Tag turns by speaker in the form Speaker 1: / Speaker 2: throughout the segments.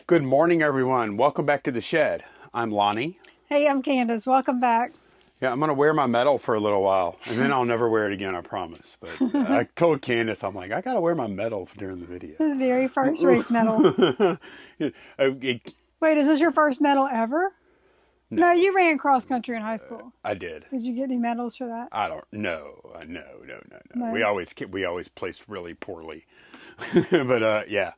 Speaker 1: Good morning, everyone. Welcome back to the shed. I'm Lonnie.
Speaker 2: Hey, I'm Candace. Welcome back.
Speaker 1: Yeah, I'm going to wear my medal for a little while, and then I'll never wear it again, I promise. But I told Candace, I'm like, I got to wear my medal during the video.
Speaker 2: His very first race medal. Wait, is this your first medal ever? No, you ran cross country in high school.
Speaker 1: I did.
Speaker 2: Did you get any medals for that?
Speaker 1: I don't. No. We always placed really poorly. But yeah.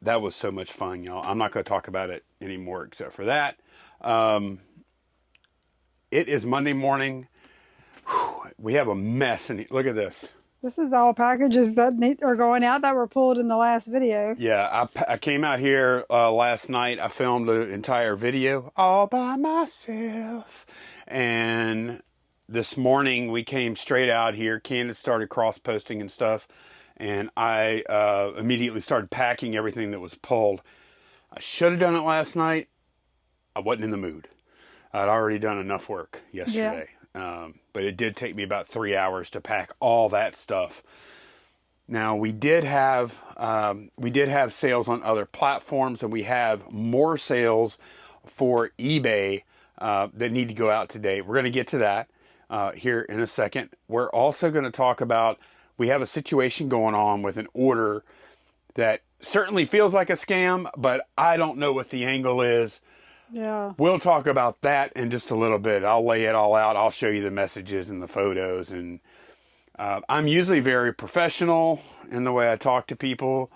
Speaker 1: That was so much fun, y'all. I'm not going to talk about it anymore except for that. It is Monday morning. We have a mess. And look at this.
Speaker 2: This is all packages that are going out that were pulled in the last video.
Speaker 1: Yeah, I came out here last night. I filmed the entire video all by myself. And this morning we came straight out here. Candace started cross-posting and stuff. And I immediately started packing everything that was pulled. I should have done it last night. I wasn't in the mood. I'd already done enough work yesterday. Yeah. But it did take me about 3 hours to pack all that stuff. Now, we did have sales on other platforms, and we have more sales for eBay that need to go out today. We're going to get to that here in a second. We're also going to talk about, we have a situation going on with an order that certainly feels like a scam, but I don't know what the angle is.
Speaker 2: Yeah.
Speaker 1: We'll talk about that in just a little bit. I'll lay it all out. I'll show you the messages and the photos. And I'm usually very professional in the way I talk to people.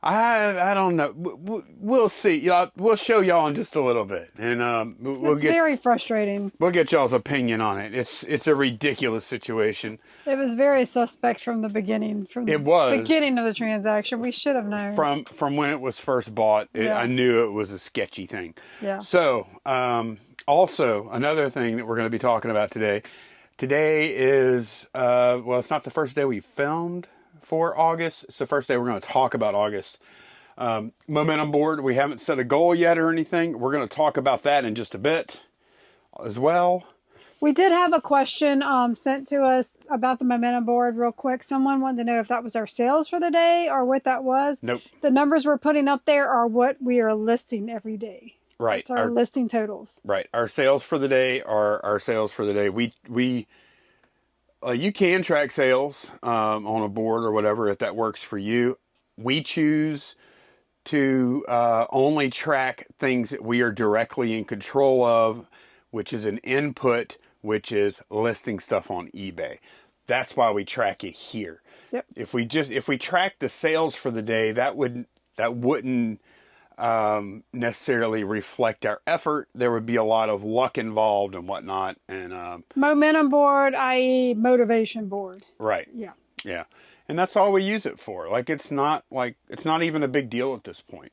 Speaker 1: I don't know. We'll see. We'll show y'all in just a little bit, and
Speaker 2: it's very frustrating.
Speaker 1: We'll get y'all's opinion on it. It's a ridiculous situation.
Speaker 2: It was very suspect from the beginning. Beginning of the transaction. We should have known
Speaker 1: from when it was first bought. I knew it was a sketchy thing.
Speaker 2: Yeah.
Speaker 1: So also another thing that we're going to be talking about today. Today is it's not the first day we filmed for August. It's the first day we're going to talk about August. Momentum board. We haven't set a goal yet or anything. We're going to talk about that in just a bit as well.
Speaker 2: We did have a question sent to us about the momentum board real quick. Someone wanted to know if that was our sales for the day or what that was.
Speaker 1: Nope.
Speaker 2: The numbers we're putting up there are what we are listing every day.
Speaker 1: Right.
Speaker 2: That's our listing totals.
Speaker 1: Right. Our sales for the day are our sales for the day. You can track sales on a board or whatever if that works for you. We choose to only track things that we are directly in control of, which is an input, which is listing stuff on eBay. That's why we track it here.
Speaker 2: Yep.
Speaker 1: If we track the sales for the day, that wouldn't necessarily reflect our effort. There would be a lot of luck involved and whatnot. And
Speaker 2: momentum board, i.e. motivation board.
Speaker 1: Right.
Speaker 2: Yeah.
Speaker 1: And that's all we use it for. It's not even a big deal at this point.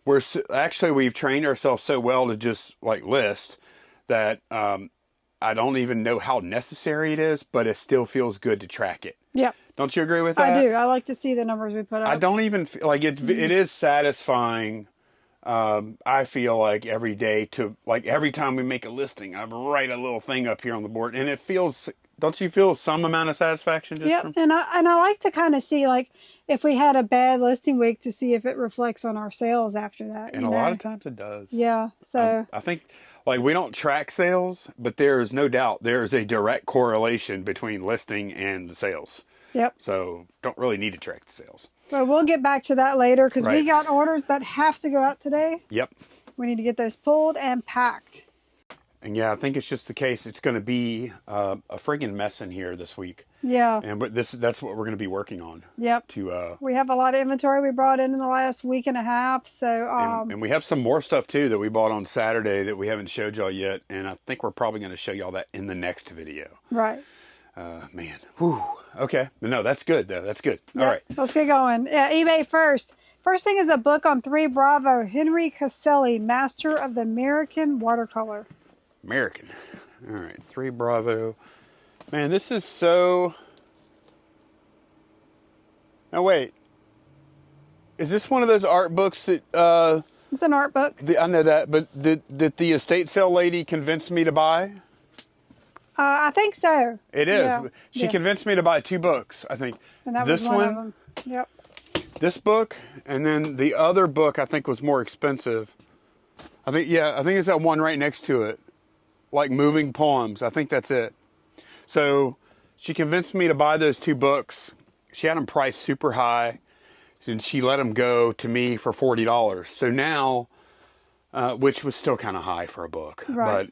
Speaker 1: We've trained ourselves so well to just list that I don't even know how necessary it is, but it still feels good to track it.
Speaker 2: Yeah.
Speaker 1: Don't you agree with that?
Speaker 2: I do. I like to see the numbers we put up.
Speaker 1: I don't even feel it. It is satisfying. I feel like every day every time we make a listing, I write a little thing up here on the board, and it feels. Don't you feel some amount of satisfaction?
Speaker 2: And I like to kind of see if we had a bad listing week to see if it reflects on our sales after that.
Speaker 1: And a lot of times it does.
Speaker 2: Yeah. So
Speaker 1: I think we don't track sales, but there is no doubt there is a direct correlation between listing and the sales.
Speaker 2: Yep.
Speaker 1: So don't really need to track the sales.
Speaker 2: So we'll get back to that later because we got orders that have to go out today.
Speaker 1: Yep.
Speaker 2: We need to get those pulled and packed.
Speaker 1: And yeah, I think it's just the case. It's going to be a friggin' mess in here this week.
Speaker 2: Yeah.
Speaker 1: But that's what we're going to be working on.
Speaker 2: Yep. We have a lot of inventory we brought in the last week and a half. So
Speaker 1: and we have some more stuff too that we bought on Saturday that we haven't showed y'all yet. And I think we're probably going to show y'all that in the next video.
Speaker 2: Right.
Speaker 1: Man. Whew. Okay. No, that's good though. That's good.
Speaker 2: Yep.
Speaker 1: All right.
Speaker 2: Let's get going. Yeah, eBay first. First thing is a book on 3 Bravo, Henry Caselli, Master of the American Watercolor.
Speaker 1: American. All right. 3 Bravo. Man, this is so... Now wait. Is this one of those art books that...
Speaker 2: It's an art book.
Speaker 1: I know that, but did the estate sale lady convince me to buy?
Speaker 2: I think so.
Speaker 1: It is.
Speaker 2: Yeah.
Speaker 1: She convinced me to buy 2 books, I think.
Speaker 2: And that was one of them. Yep.
Speaker 1: this book, and then the other book I think was more expensive. I think it's that one right next to it, like Moving Poems. I think that's it. So she convinced me to buy those 2 books. She had them priced super high, and she let them go to me for $40. So now, which was still kind of high for a book,
Speaker 2: right.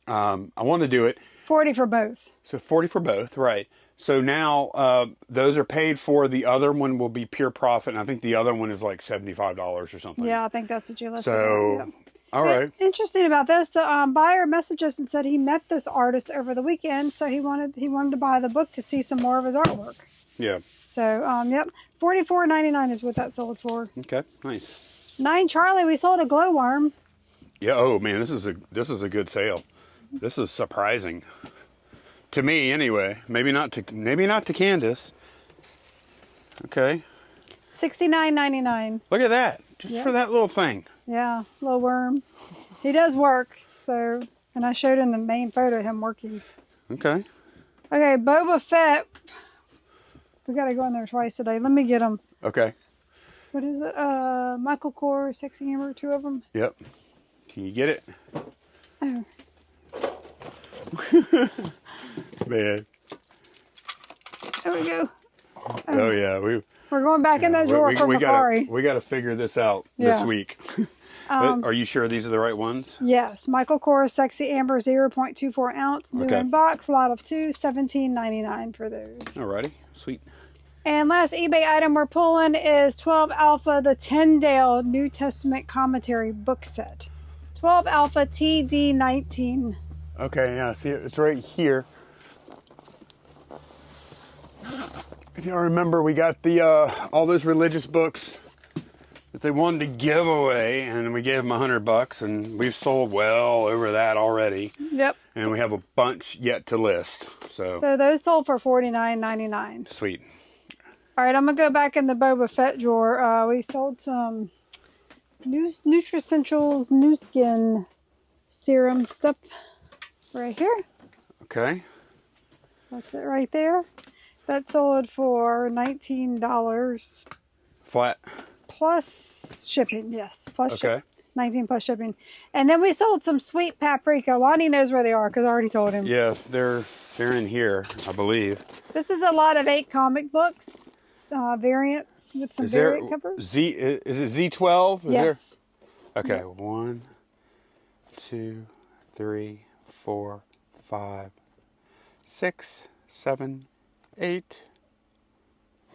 Speaker 1: But I want to do it.
Speaker 2: 40 for both.
Speaker 1: So 40 for both, right. So now those are paid for. The other one will be pure profit, and I think the other one is like $75 or something.
Speaker 2: Yeah, I think that's what you listed.
Speaker 1: So,
Speaker 2: yeah.
Speaker 1: All right.
Speaker 2: Interesting about this, the buyer messaged us and said he met this artist over the weekend, so he wanted to buy the book to see some more of his artwork.
Speaker 1: Yeah.
Speaker 2: So, yep, $44.99 is what that sold for.
Speaker 1: Okay, nice.
Speaker 2: 9 Charlie, we sold a glowworm.
Speaker 1: Yeah. Oh man, this is a good sale. This is surprising. To me, anyway. Maybe not to Candace. Okay.
Speaker 2: $69.99.
Speaker 1: Look at that. Just for that little thing.
Speaker 2: Yeah, little worm. He does work, so, and I showed him the main photo of him working.
Speaker 1: Okay.
Speaker 2: Okay, Boba Fett. We got to go in there twice today. Let me get them.
Speaker 1: Okay.
Speaker 2: What is it? Michael Kors, Sexy Amber, 2 of them.
Speaker 1: Yep. Can you get it?
Speaker 2: Oh.
Speaker 1: Man.
Speaker 2: There we go.
Speaker 1: Oh yeah,
Speaker 2: we're going back in that drawer for Macari.
Speaker 1: We gotta figure this out this week. Are you sure these are the right ones?
Speaker 2: Yes, Michael Kors Sexy Amber 0.24 ounce, new in box, lot of 2, $17.99 for those.
Speaker 1: Alrighty, sweet.
Speaker 2: And last eBay item we're pulling is 12 Alpha, the Tyndale New Testament Commentary book set. 12 Alpha TD19.
Speaker 1: Okay, yeah, see it's right here. If y'all remember, we got the all those religious books that they wanted to give away, and we gave them $100, and we've sold well over that already.
Speaker 2: Yep.
Speaker 1: And we have a bunch yet to list. So
Speaker 2: those sold for $49.99.
Speaker 1: Sweet.
Speaker 2: All right, I'm gonna go back in the Boba Fett drawer. We sold some Nutricentials New Skin serum stuff right here.
Speaker 1: Okay.
Speaker 2: That's it right there. That sold for $19.
Speaker 1: Flat.
Speaker 2: Plus shipping, yes. Plus
Speaker 1: okay.
Speaker 2: 19 plus shipping. And then we sold some sweet paprika. Lonnie knows where they are because I already told him.
Speaker 1: Yeah, they're in here, I believe.
Speaker 2: This is a lot of 8 comic books. Variant with some variant covers.
Speaker 1: Is it Z12?
Speaker 2: Yes.
Speaker 1: Okay, 1, 2, 3, 4, 5, 6, 7, 8.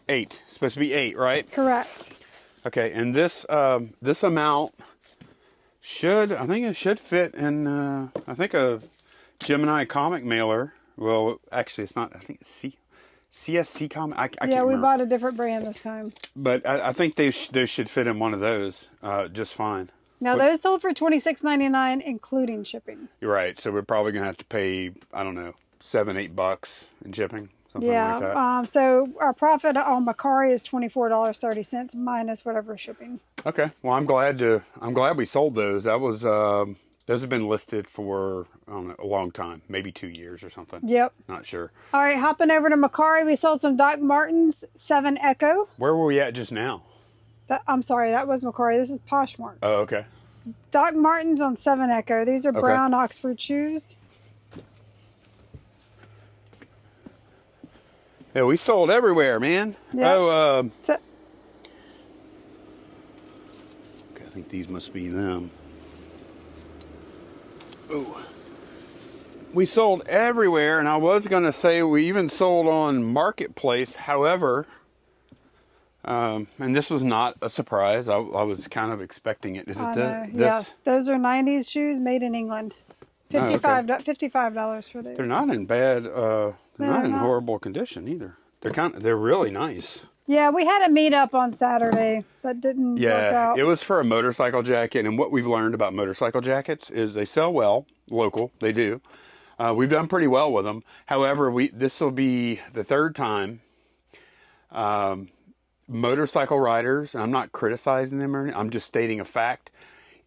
Speaker 1: 8. It's supposed to be 8, right?
Speaker 2: Correct.
Speaker 1: Okay, and this amount I think it should fit in I think a Gemini comic mailer. Well, actually it's not. I think it's CSC comic. I can't remember.
Speaker 2: We bought a different brand this time.
Speaker 1: But I think they should fit in one of those just fine.
Speaker 2: Now those sold for $26.99 including shipping.
Speaker 1: You're right. So we're probably gonna have to pay, I don't know, $7-8 in shipping. Something like that.
Speaker 2: So our profit on Macari is $24.30 minus whatever shipping.
Speaker 1: Okay. Well, I'm glad we sold those. That was those have been listed for I don't know, a long time, maybe 2 years or something.
Speaker 2: Yep.
Speaker 1: Not sure.
Speaker 2: All right, hopping over to Macari, we sold some Doc Martens 7 Echo.
Speaker 1: Where were we at just now?
Speaker 2: I'm sorry, that was Macari. This is Poshmark.
Speaker 1: Oh, okay.
Speaker 2: Doc Martens on 7 Echo. These are brown Oxford shoes.
Speaker 1: Yeah, we sold everywhere, man.
Speaker 2: Yep.
Speaker 1: Oh, I think these must be them. Oh. We sold everywhere, and I was going to say we even sold on Marketplace. However, and this was not a surprise. I was kind of expecting it. Is it this?
Speaker 2: Yes, those are 90s shoes made in England. $55 for those.
Speaker 1: They're not in bad. They're not in horrible condition either. They're really nice.
Speaker 2: Yeah, we had a meetup on Saturday that didn't work out.
Speaker 1: It was for a motorcycle jacket, and what we've learned about motorcycle jackets is they sell well, local, they do. We've done pretty well with them. However, this will be the 3rd time. Motorcycle riders, and I'm not criticizing them or anything, I'm just stating a fact,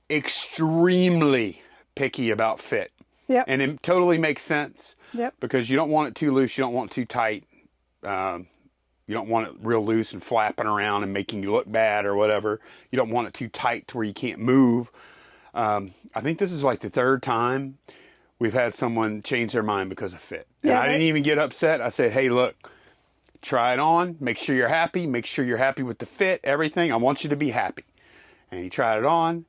Speaker 1: extremely picky about fit.
Speaker 2: Yep.
Speaker 1: And it totally makes sense.
Speaker 2: Yep.
Speaker 1: Because you don't want it too loose, you don't want it too tight. You don't want it real loose and flapping around and making you look bad or whatever. You don't want it too tight to where you can't move. I think this is like the third time we've had someone change their mind because of fit. And
Speaker 2: Yeah,
Speaker 1: I didn't even get upset. I said, hey, look, try it on. Make sure you're happy. Make sure you're happy with the fit, everything. I want you to be happy. And he tried it on.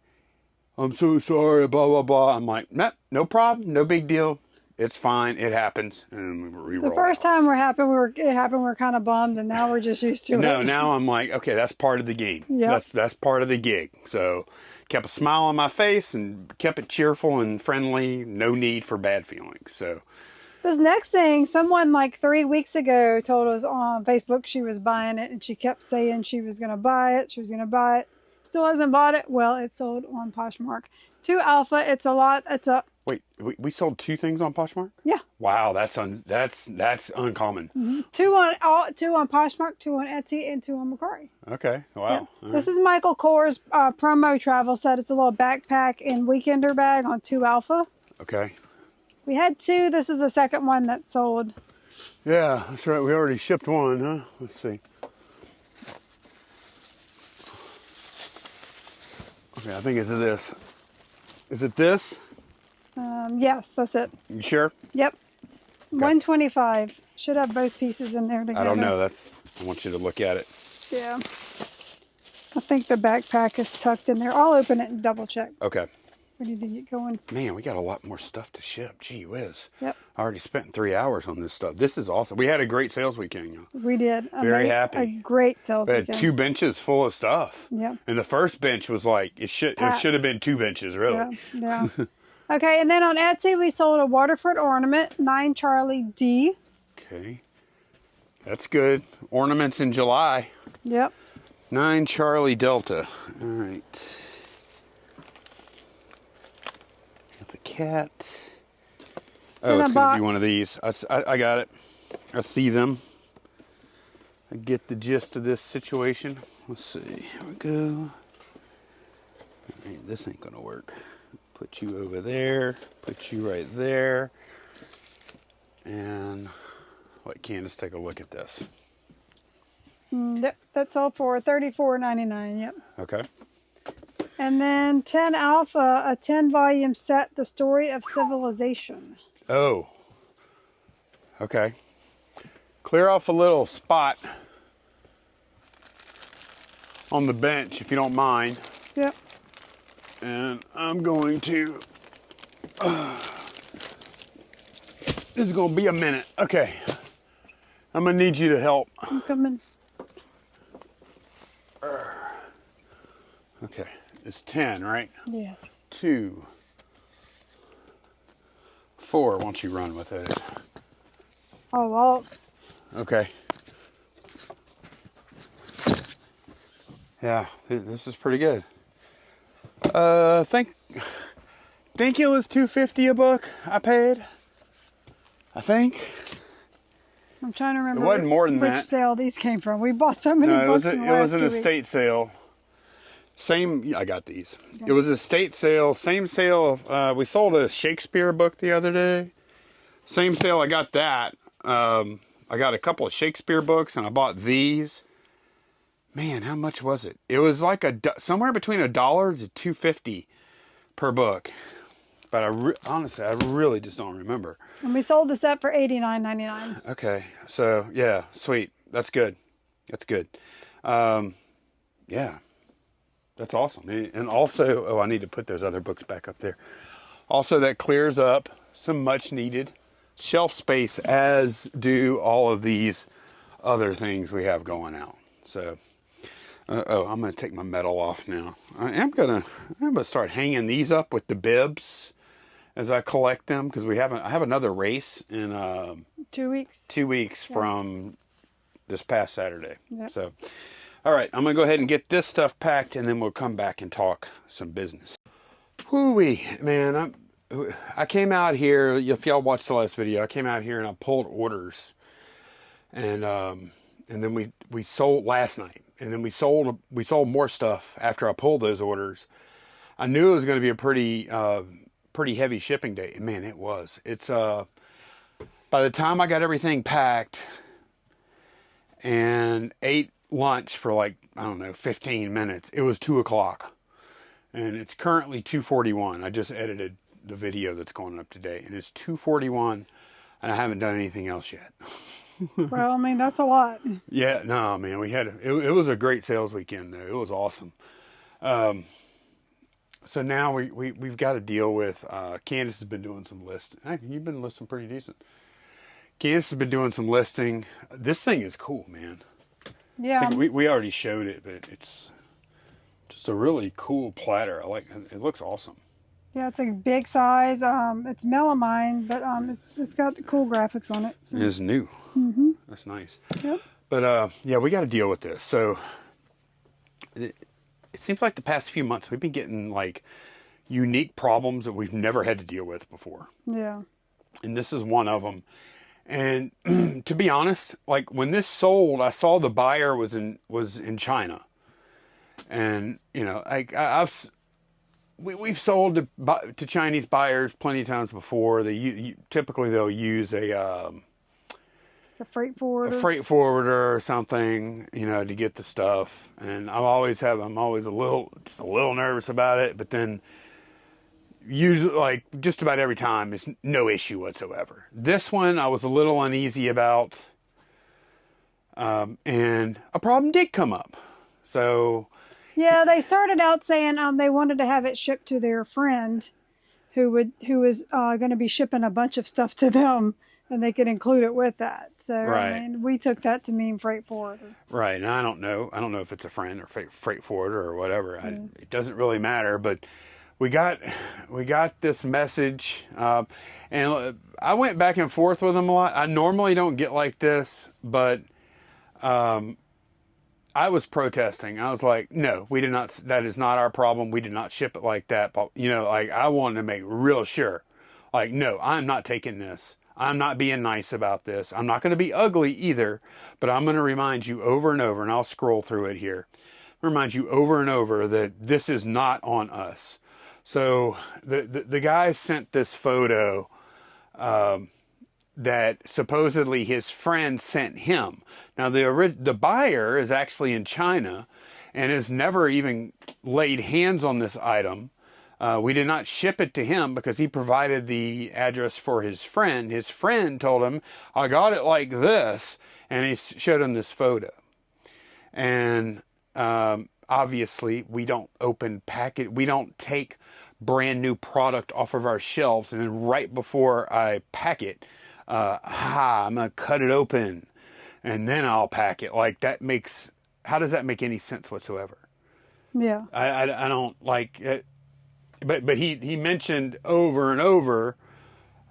Speaker 1: I'm so sorry, blah, blah, blah. I'm like, nah, no problem. No big deal. It's fine. It happens. And we
Speaker 2: the
Speaker 1: roll
Speaker 2: first
Speaker 1: out.
Speaker 2: time it happened, we were kind of bummed, and now we're just used to
Speaker 1: No,
Speaker 2: it.
Speaker 1: now I'm like, okay, that's part of the game.
Speaker 2: Yep.
Speaker 1: That's part of the gig. So kept a smile on my face and kept it cheerful and friendly. No need for bad feelings. So
Speaker 2: This next thing, someone like 3 weeks ago told us on Facebook she was buying it, and she kept saying she was going to buy it. She was going to buy it. Still hasn't bought it. Well, it's sold on Poshmark. 2 Alpha. It's a lot. It's a
Speaker 1: wait, we sold 2 things on Poshmark?
Speaker 2: yeah.
Speaker 1: Wow, that's uncommon.
Speaker 2: Mm-hmm. 2 on Poshmark, 2 on Etsy, and 2 on Mercari.
Speaker 1: Okay, wow.
Speaker 2: Yeah. This is Michael Kors promo travel set. It's a little backpack and weekender bag on 2 Alpha.
Speaker 1: Okay.
Speaker 2: We had 2. This is the second one that sold.
Speaker 1: Yeah, that's right. We already shipped one, huh? Let's see. Okay, I think it's this. Is it this?
Speaker 2: Yes, that's it.
Speaker 1: You sure?
Speaker 2: Yep. 125. Should have both pieces in there together.
Speaker 1: I don't know. I want you to look at it.
Speaker 2: Yeah. I think the backpack is tucked in there. I'll open it and double check.
Speaker 1: Okay.
Speaker 2: We need to get going.
Speaker 1: Man, we got a lot more stuff to ship. Gee whiz.
Speaker 2: Yep.
Speaker 1: I already spent 3 hours on this stuff. This is awesome. We had a great sales weekend. You know.
Speaker 2: We did.
Speaker 1: Very happy.
Speaker 2: A great sales
Speaker 1: We had
Speaker 2: weekend.
Speaker 1: 2 benches full of stuff.
Speaker 2: Yeah.
Speaker 1: And the first bench was like, it should have been 2 benches, really.
Speaker 2: Yeah. Yeah. Okay, and then on Etsy, we sold a Waterford ornament, 9 Charlie D.
Speaker 1: Okay. That's good. Ornaments in July.
Speaker 2: Yep.
Speaker 1: 9 Charlie Delta. All right. That's a cat.
Speaker 2: It's in a
Speaker 1: it's going to
Speaker 2: box.
Speaker 1: be one of these. I got it. I see them. I get the gist of this situation. Let's see. Here we go. All right, this ain't going to work. Put you over there. Put you right there. And let Candace take a look at this.
Speaker 2: Yep, that's all for $34.99. Yep.
Speaker 1: Okay.
Speaker 2: And then 10 Alpha, a 10-volume set, The Story of Civilization.
Speaker 1: Oh. Okay. Clear off a little spot on the bench, if you don't mind.
Speaker 2: Yep.
Speaker 1: And I'm going to... this is going to be a minute. Okay. I'm going to need you to help.
Speaker 2: I'm coming.
Speaker 1: Okay. It's 10, right?
Speaker 2: Yes.
Speaker 1: 2, 4. Why don't you run with those?
Speaker 2: Oh, well.
Speaker 1: Okay. Yeah, this is pretty good. Think it was $2.50 a book I paid. I think.
Speaker 2: I'm trying to remember
Speaker 1: It wasn't more than
Speaker 2: which
Speaker 1: that.
Speaker 2: sale these came from. We bought so many
Speaker 1: No,
Speaker 2: books
Speaker 1: it
Speaker 2: in the
Speaker 1: was
Speaker 2: last
Speaker 1: an
Speaker 2: 2
Speaker 1: estate
Speaker 2: weeks.
Speaker 1: sale. I got these. Okay. It was a estate sale. Same sale. We sold a Shakespeare book the other day. Same sale. I got that. I got a couple of Shakespeare books, and I bought these. Man, how much was it? It was like somewhere between $1 to $2.50 per book. But honestly, I really just don't remember.
Speaker 2: And we sold the set for $89.99.
Speaker 1: Okay, so yeah, sweet. That's good. That's good. Yeah, that's awesome. And also, I need to put those other books back up there. Also, that clears up some much needed shelf space, as do all of these other things we have going out. So, I'm going to take my metal off now. I'm gonna start hanging these up with the bibs as I collect them, because I have another race in
Speaker 2: 2 weeks.
Speaker 1: 2 weeks from this past Saturday.
Speaker 2: Yep.
Speaker 1: So, all right, I'm going to go ahead and get this stuff packed, and then we'll come back and talk some business. Whoo-wee, man, I came out here, if y'all watched the last video, I came out here and I pulled orders. And then we sold last night. And then we sold more stuff after I pulled those orders. I knew it was going to be a pretty heavy shipping day. And man, it was. It's by the time I got everything packed and ate lunch for like, I don't know, 15 minutes. It was 2 o'clock, and it's currently 2:41. I just edited the video that's going up today, and it's 2:41, and I haven't done anything else yet.
Speaker 2: Well, I mean, that's a lot.
Speaker 1: Yeah, no, man, it was a great sales weekend though. It was awesome. So now we've got to deal with, Candace has been doing some listing. Hey, you've been listing pretty decent. Candace has been doing some listing. This thing is cool, man. I
Speaker 2: Yeah,
Speaker 1: think we already showed it, but it's just a really cool platter. I like it. It looks awesome.
Speaker 2: yeah, it's a big size. It's melamine, but it's got cool graphics on it. So.
Speaker 1: It is new.
Speaker 2: Mm-hmm.
Speaker 1: That's nice.
Speaker 2: Yep.
Speaker 1: But yeah, we got to deal with this. So it seems like the past few months we've been getting like unique problems that we've never had to deal with before.
Speaker 2: Yeah.
Speaker 1: And this is one of them. And to be honest, like when this sold, I saw the buyer was in China, and you know, we've sold to Chinese buyers plenty of times before. Typically they'll use a
Speaker 2: freight forwarder.
Speaker 1: A freight forwarder or something, you know, to get the stuff. And I'm always a little nervous about it, but then usually, like, just about every time, it's no issue whatsoever. This one I was a little uneasy about, and a problem did come up. So
Speaker 2: Yeah, they started out saying they wanted to have it shipped to their friend, who was going to be shipping a bunch of stuff to them, and they could include it with that. So
Speaker 1: right.
Speaker 2: I mean, we took that to mean freight forwarder.
Speaker 1: Right, and I don't know if it's a friend or freight forwarder or whatever. It doesn't really matter, but we got this message, and I went back and forth with them a lot. I normally don't get like this, but I was protesting. I was like, no, we did not. That is not our problem. We did not ship it like that. But, you know, like I wanted to make real sure, like, no, I'm not taking this. I'm not being nice about this. I'm not going to be ugly either, but I'm going to remind you over and over, and I'll scroll through it here. Remind you over and over that this is not on us. So the guy sent this photo that supposedly his friend sent him. Now the buyer is actually in China and has never even laid hands on this item. We did not ship it to him because he provided the address for his friend. His friend told him, I got it like this, and he showed him this photo. And obviously we don't we don't take brand new product off of our shelves and then right before I pack it, I'm gonna cut it open and then I'll pack it. Like how does that make any sense whatsoever?
Speaker 2: Yeah.
Speaker 1: I don't like it. But he mentioned over and over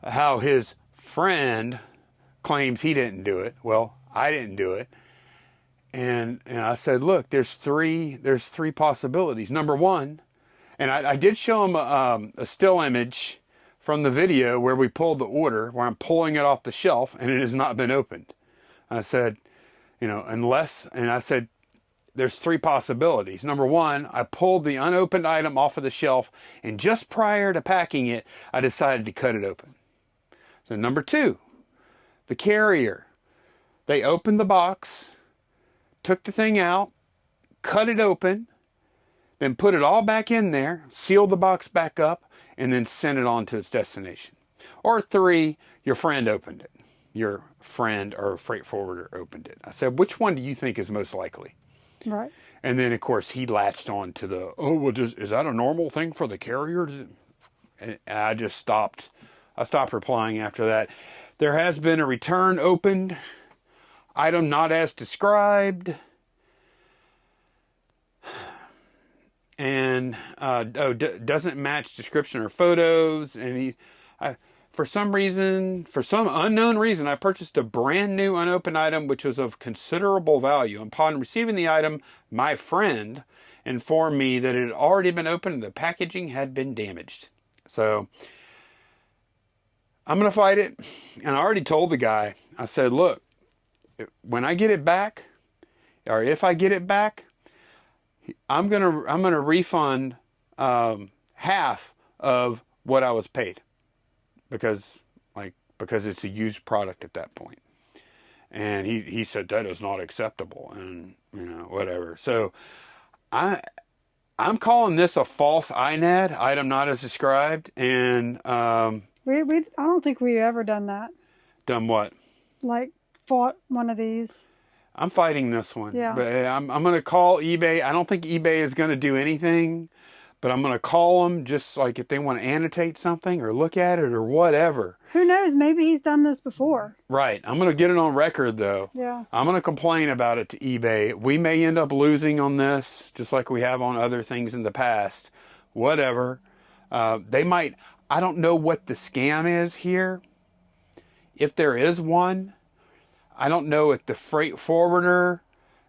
Speaker 1: how his friend claims he didn't do it. Well, I didn't do it. And I said, look, there's three possibilities. Number one, and I did show him a still image from the video where we pulled the order, where I'm pulling it off the shelf and it has not been opened. I said, you know, and I said, there's three possibilities. Number one, I pulled the unopened item off of the shelf, and just prior to packing it, I decided to cut it open. So number two, the carrier. They opened the box, took the thing out, cut it open, then put it all back in there, sealed the box back up, and then sent it on to its destination. Or three, your friend opened it. Your friend or freight forwarder opened it. I said, which one do you think is most likely?
Speaker 2: Right.
Speaker 1: And then, of course, he latched on to is that a normal thing for the carrier? And I just stopped. I stopped replying after that. There has been a return opened, item not as described, and doesn't match description or photos. And for some unknown reason, I purchased a brand new unopened item which was of considerable value. Upon receiving the item, my friend informed me that it had already been opened and the packaging had been damaged. So I'm going to fight it. And I already told the guy, I said, look, when I get it back, or if I get it back, I'm going to refund half of what I was paid. Because it's a used product at that point. And he said that is not acceptable, and whatever. So I I'm calling this a false INAD, item not as described, and
Speaker 2: We I don't think we've ever done that.
Speaker 1: done what?
Speaker 2: Like fought one of these.
Speaker 1: I'm fighting this one,
Speaker 2: Yeah.
Speaker 1: but I'm going to call eBay. I don't think eBay is going to do anything, but I'm going to call them just like if they want to annotate something or look at it or whatever.
Speaker 2: Who knows? Maybe he's done this before.
Speaker 1: Right. I'm going to get it on record though.
Speaker 2: Yeah.
Speaker 1: I'm going to complain about it to eBay. We may end up losing on this, just like we have on other things in the past. Whatever. They might. I don't know what the scam is here. If there is one, I don't know if the freight forwarder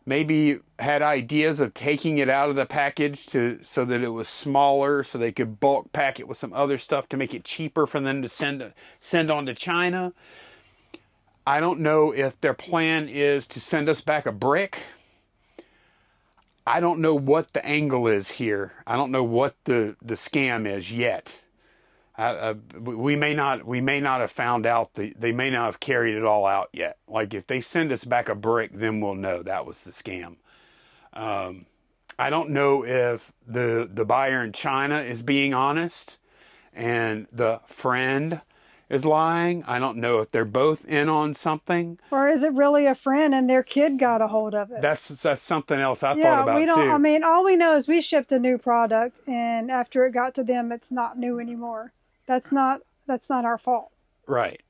Speaker 1: maybe had ideas of taking it out of the package so that it was smaller, so they could bulk pack it with some other stuff to make it cheaper for them to send on to China. I don't know if their plan is to send us back a brick. I don't know what the angle is here. I don't know what the scam is yet. We may not have found out. They may not have carried it all out yet. Like if they send us back a brick, then we'll know that was the scam. I don't know if the buyer in China is being honest and the friend is lying. I don't know if they're both in on something.
Speaker 2: Or is it really a friend and their kid got a hold of it?
Speaker 1: That's something else I thought about
Speaker 2: we don't.
Speaker 1: too.
Speaker 2: I mean, all we know is we shipped a new product, and after it got to them, it's not new anymore. That's not our fault.
Speaker 1: Right.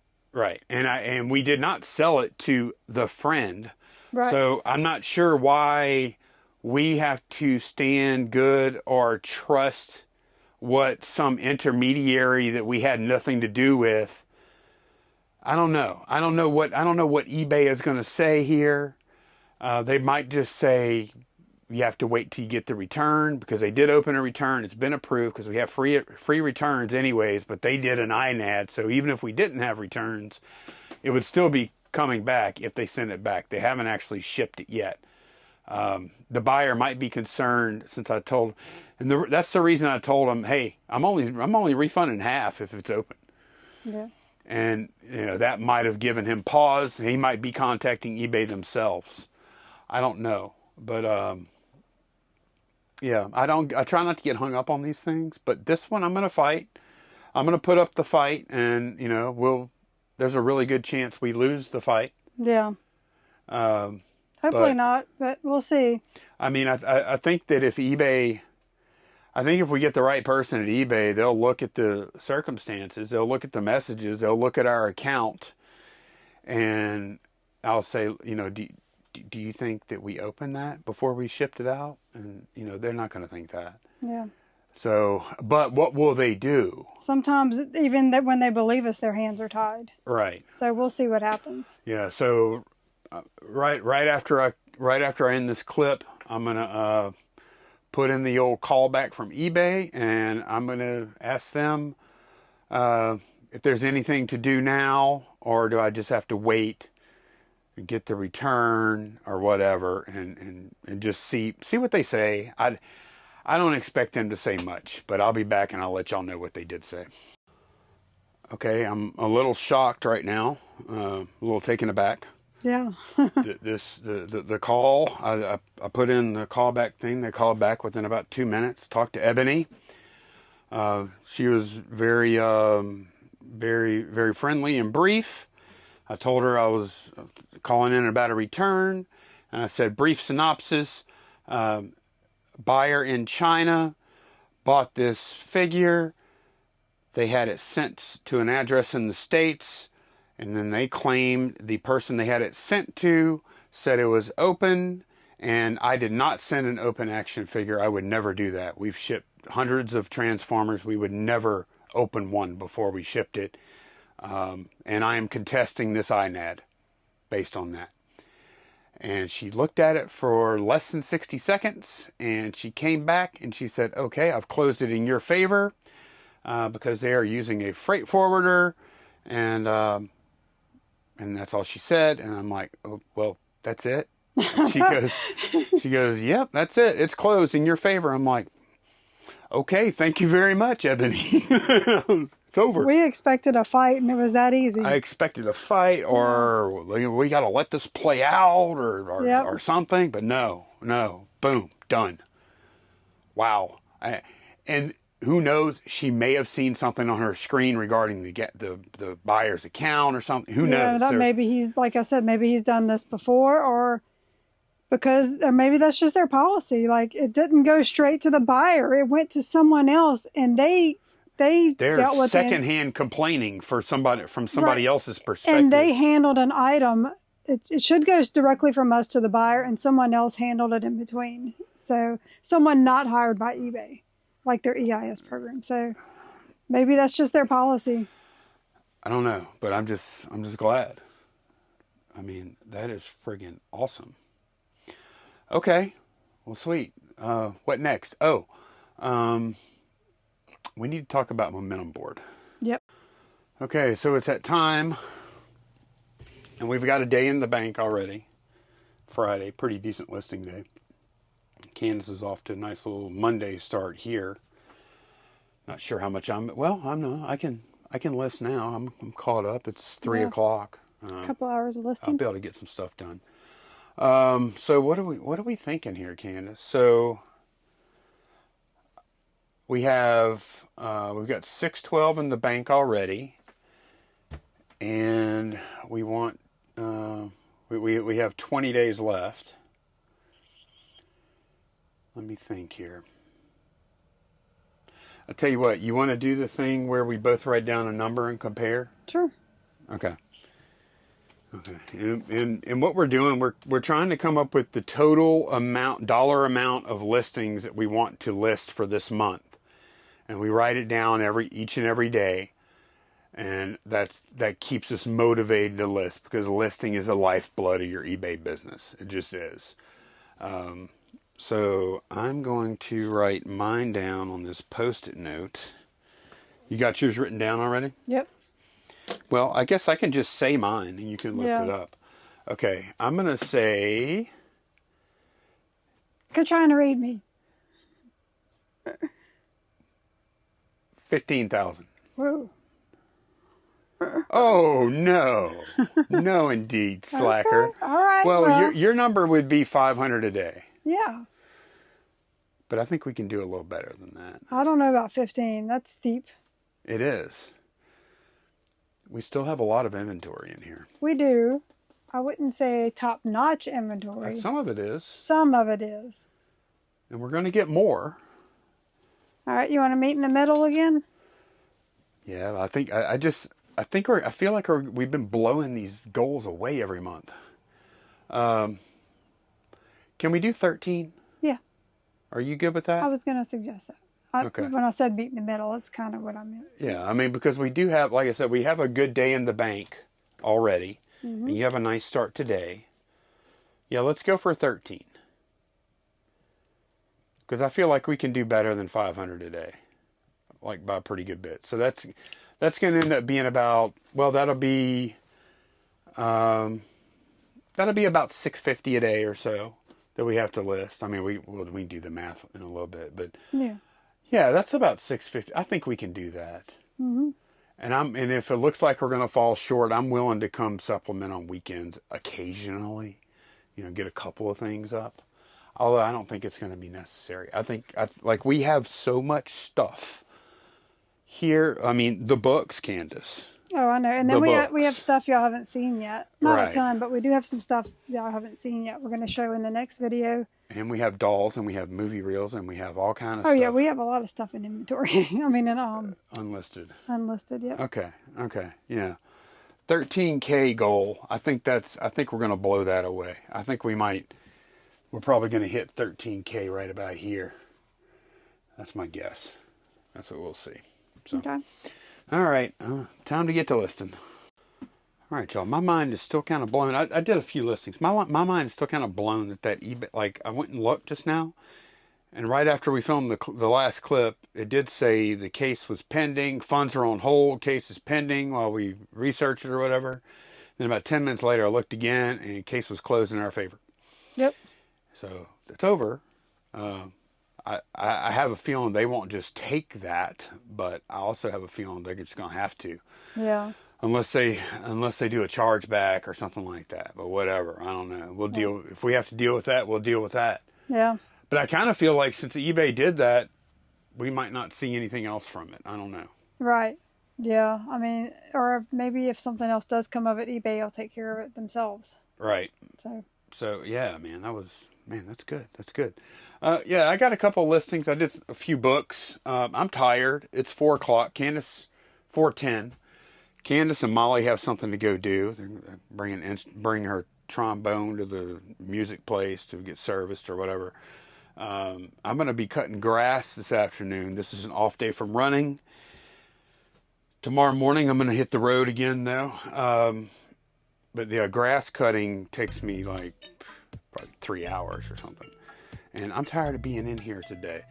Speaker 1: And we did not sell it to the friend.
Speaker 2: Right.
Speaker 1: So I'm not sure why we have to stand good or trust what some intermediary that we had nothing to do with. I don't know. I don't know what eBay is going to say here. They might just say you have to wait till you get the return, because they did open a return. It's been approved because we have free returns anyways, but they did an INAD. So even if we didn't have returns, it would still be coming back if they send it back. They haven't actually shipped it yet. The buyer might be concerned, since I told, and that's the reason I told him, hey, I'm only refunding half if it's open.
Speaker 2: Yeah.
Speaker 1: And that might have given him pause. He might be contacting eBay themselves. I don't know, but yeah, I try not to get hung up on these things, but this one I'm going to fight. I'm going to put up the fight, and there's a really good chance we lose the fight.
Speaker 2: Yeah. Hopefully not, but we'll see.
Speaker 1: I mean, I think that if we get the right person at eBay, they'll look at the circumstances, they'll look at the messages, they'll look at our account, and I'll say, do you think that we opened that before we shipped it out? And, they're not going to think that.
Speaker 2: Yeah.
Speaker 1: So, but what will they do?
Speaker 2: Sometimes even when they believe us, their hands are tied.
Speaker 1: Right.
Speaker 2: So we'll see what happens.
Speaker 1: Yeah. So right after I end this clip, I'm going to put in the old callback from eBay, and I'm going to ask them if there's anything to do now, or do I just have to wait and get the return or whatever, and just see what they say. I don't expect them to say much, but I'll be back and I'll let y'all know what they did say. Okay, I'm a little shocked right now, a little taken aback.
Speaker 2: Yeah.
Speaker 1: the call, I put in the callback thing. They called back within about 2 minutes. Talked to Ebony. She was very, very, very friendly and brief. I told her I was calling in about a return, and I said, brief synopsis. Buyer in China bought this figure. They had it sent to an address in the States, and then they claimed the person they had it sent to said it was open, and I did not send an open action figure. I would never do that. We've shipped hundreds of Transformers. We would never open one before we shipped it. And I am contesting this INAD based on that. And she looked at it for less than 60 seconds, and she came back and she said, okay, I've closed it in your favor because they are using a freight forwarder, and that's all she said. And I'm like, oh, well, that's it. She goes, yep, that's it. It's closed in your favor. I'm like, Okay, thank you very much, Ebony. It's over.
Speaker 2: We expected a fight, and it was that easy.
Speaker 1: I expected a fight, or we got to let this play out,
Speaker 2: Yep.
Speaker 1: or something. But no, boom, done. Wow. And who knows? She may have seen something on her screen regarding the buyer's account or something. Who knows?
Speaker 2: That maybe he's, like I said, maybe he's done this before, or maybe that's just their policy. Like, it didn't go straight to the buyer; it went to someone else, and they're dealt with
Speaker 1: secondhand complaining from somebody else's perspective.
Speaker 2: And they handled an item. It should go directly from us to the buyer, and someone else handled it in between. So someone not hired by eBay, like their EIS program. So maybe that's just their policy.
Speaker 1: I don't know, but I'm just glad. I mean, that is friggin' awesome. Okay, well, sweet. What next? Oh, we need to talk about Momentum Board.
Speaker 2: Yep.
Speaker 1: Okay, so it's that time, and we've got a day in the bank already. Friday, pretty decent listing day. Candace is off to a nice little Monday start here. Not sure how much I can list now. I'm caught up. It's 3 o'clock.
Speaker 2: A couple hours of listing.
Speaker 1: I'll be able to get some stuff done. So what are we thinking here, Candace? So we've got 612 in the bank already, and we want we have 20 days left. Let me think here. I'll tell you what, you want to do the thing where we both write down a number and compare?
Speaker 2: Sure.
Speaker 1: Okay. And what we're doing, we're trying to come up with the total dollar amount of listings that we want to list for this month. And we write it down each and every day. And that keeps us motivated to list, because listing is the lifeblood of your eBay business. It just is. So I'm going to write mine down on this Post-it note. You got yours written down already?
Speaker 2: Yep.
Speaker 1: Well, I guess I can just say mine and you can lift it up. Okay, I'm going to say...
Speaker 2: Quit trying to read me.
Speaker 1: 15,000.
Speaker 2: Whoa.
Speaker 1: Oh, no. No, indeed, slacker.
Speaker 2: Okay. All right.
Speaker 1: Well, your number would be 500 a day.
Speaker 2: Yeah.
Speaker 1: But I think we can do a little better than that.
Speaker 2: I don't know about 15. That's steep.
Speaker 1: It is. We still have a lot of inventory in here.
Speaker 2: We do. I wouldn't say top-notch inventory.
Speaker 1: Some of it is.
Speaker 2: Some of it is.
Speaker 1: And we're going to get more.
Speaker 2: All right. You want to meet in the middle again?
Speaker 1: Yeah, I feel like we've been blowing these goals away every month. Can we do 13?
Speaker 2: Yeah.
Speaker 1: Are you good with that?
Speaker 2: I was going to suggest that.
Speaker 1: Okay.
Speaker 2: When I said meet in the middle, that's kind of what I meant.
Speaker 1: Yeah, I mean, because we do have, like I said, we have a good day in the bank already. Mm-hmm. And you have a nice start today. Yeah, let's go for 13. Because I feel like we can do better than 500 a day. Like, by a pretty good bit. So that's going to end up being about, well, that'll be about 650 a day or so that we have to list. I mean, we can do the math in a little bit, but yeah, that's about 650. I think we can do that.
Speaker 2: Mm-hmm.
Speaker 1: And if it looks like we're going to fall short, I'm willing to come supplement on weekends occasionally. Get a couple of things up. Although I don't think it's going to be necessary. I think we have so much stuff here. I mean, the books, Candace.
Speaker 2: Oh, I know. And then we have stuff y'all haven't seen yet. Not a ton, but we do have some stuff y'all haven't seen yet. We're going to show in the next video.
Speaker 1: And we have dolls, and we have movie reels, and we have all kind of stuff.
Speaker 2: Oh, yeah, we have a lot of stuff in inventory. I mean,
Speaker 1: unlisted.
Speaker 2: Unlisted, yeah.
Speaker 1: Okay, yeah. 13K goal. I think we're going to blow that away. I think we're probably going to hit 13K right about here. That's my guess. That's what we'll see. So.
Speaker 2: Okay.
Speaker 1: All right, time to get to listing. All right, y'all. My mind is still kind of blown. I did a few listings. My mind is still kind of blown at that eBay. Like, I went and looked just now, and right after we filmed the last clip, it did say the case was pending. Funds are on hold. Case is pending while we research it or whatever. Then about 10 minutes later, I looked again, and the case was closed in our favor.
Speaker 2: Yep.
Speaker 1: So it's over. I have a feeling they won't just take that, but I also have a feeling they're just going to have to.
Speaker 2: Yeah.
Speaker 1: Unless they do a chargeback or something like that. But whatever, I don't know. We'll deal if we have to deal with that. We'll deal with that.
Speaker 2: Yeah.
Speaker 1: But I kind of feel like since eBay did that, we might not see anything else from it. I don't know.
Speaker 2: Right. Yeah. I mean, or maybe if something else does come of it, eBay will take care of it themselves.
Speaker 1: Right.
Speaker 2: So
Speaker 1: Yeah, man, that's good. That's good. Yeah, I got a couple listings. I did a few books. I'm tired. It's 4:00. Candace, 4:10. Candace and Molly have something to go do. They're bring her trombone to the music place to get serviced or whatever. I'm going to be cutting grass this afternoon. This is an off day from running. Tomorrow morning, I'm going to hit the road again, though. But the grass cutting takes me like probably 3 hours or something. And I'm tired of being in here today.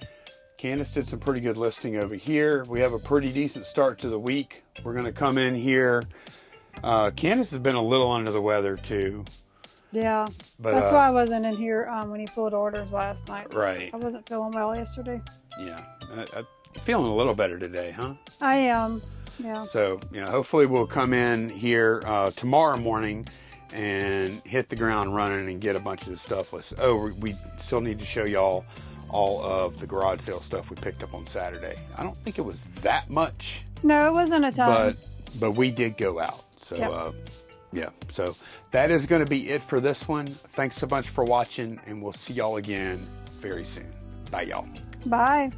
Speaker 1: Candace did some pretty good listing over here. We have a pretty decent start to the week. We're going to come in here. Candace has been a little under the weather, too.
Speaker 2: yeah,
Speaker 1: But,
Speaker 2: that's why I wasn't in here when he pulled orders last night.
Speaker 1: Right.
Speaker 2: I wasn't feeling well yesterday.
Speaker 1: Yeah. I'm feeling a little better today, huh?
Speaker 2: I am. Yeah.
Speaker 1: So, hopefully we'll come in here tomorrow morning and hit the ground running and get a bunch of the stuff listed. Oh, we still need to show y'all all of the garage sale stuff we picked up on Saturday. I don't think it was that much.
Speaker 2: No, it wasn't a ton.
Speaker 1: But we did go out. So,
Speaker 2: Yep.
Speaker 1: yeah. So that is going to be it for this one. Thanks so much for watching, and we'll see y'all again very soon. Bye, y'all.
Speaker 2: Bye.